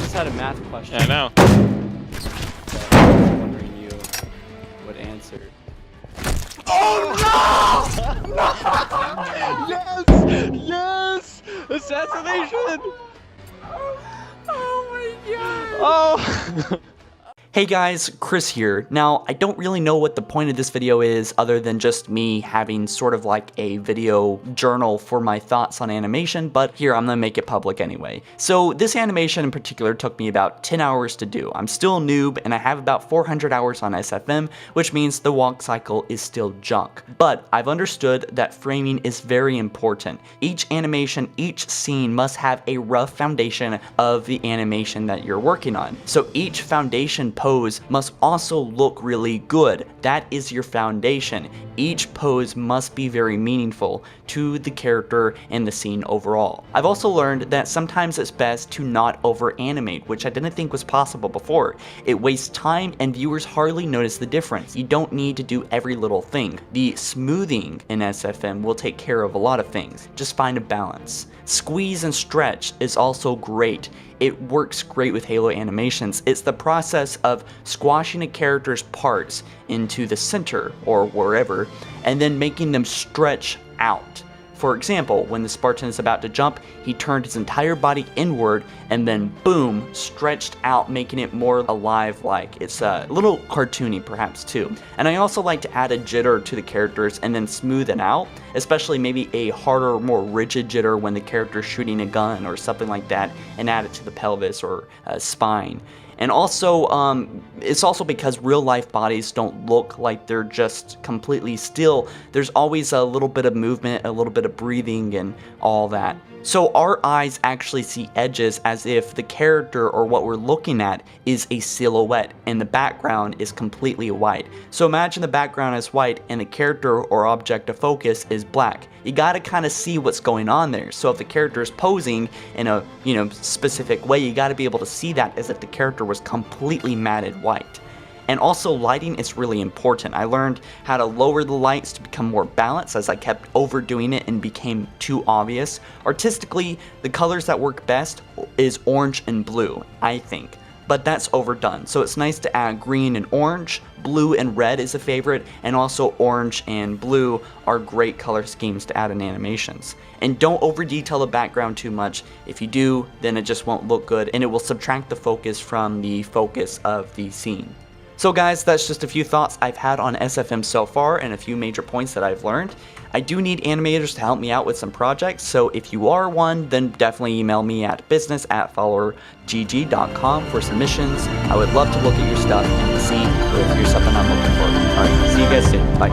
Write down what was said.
just had a math question. Yeah, I know. That I was wondering you would answer. Oh no! Yes! Yes! Assassination! Oh my god! Oh! Hey guys, Chris here. Now, I don't really know what the point of this video is other than just me having sort of like a video journal for my thoughts on animation, but here, I'm gonna make it public anyway. So this animation in particular took me about 10 hours to do. I'm still a noob and I have about 400 hours on SFM, which means the walk cycle is still junk. But I've understood that framing is very important. Each animation, each scene must have a rough foundation of the animation that you're working on. So each foundation pose must also look really good. That is your foundation. Each pose must be very meaningful to the character and the scene overall. I've also learned that sometimes it's best to not over animate, which I didn't think was possible before. It wastes time and viewers hardly notice the difference. You don't need to do every little thing. The smoothing in SFM will take care of a lot of things. Just find a balance. Squeeze and stretch is also great. It works great with Halo animations. It's the process of squashing a character's parts into the center or wherever and then making them stretch out. For example, when the Spartan is about to jump, he turned his entire body inward and then boom, stretched out, making it more alive-like. It's a little cartoony perhaps too. And I also like to add a jitter to the characters and then smooth it out, especially maybe a harder, more rigid jitter when the character's shooting a gun or something like that, and add it to the pelvis or spine. And also, it's also because real life bodies don't look like they're just completely still. There's always a little bit of movement, a little bit of breathing and all that. So our eyes actually see edges as if the character or what we're looking at is a silhouette and the background is completely white. So imagine the background is white and the character or object of focus is black. You gotta kind of see what's going on there. So if the character is posing in a specific way, you gotta be able to see that as if the character was completely matted white. And also lighting is really important. I learned how to lower the lights to become more balanced as I kept overdoing it and became too obvious. Artistically, the colors that work best is orange and blue, I think. But that's overdone. So it's nice to add green and orange, blue and red is a favorite, and also orange and blue are great color schemes to add in animations. And don't over detail the background too much. If you do, then it just won't look good and it will subtract the focus from the focus of the scene. So guys, that's just a few thoughts I've had on SFM so far and a few major points that I've learned. I do need animators to help me out with some projects, so if you are one, then definitely email me at business@followergg.com for submissions. I would love to look at your stuff and see if you're something I'm looking for. Alright, see you guys soon. Bye.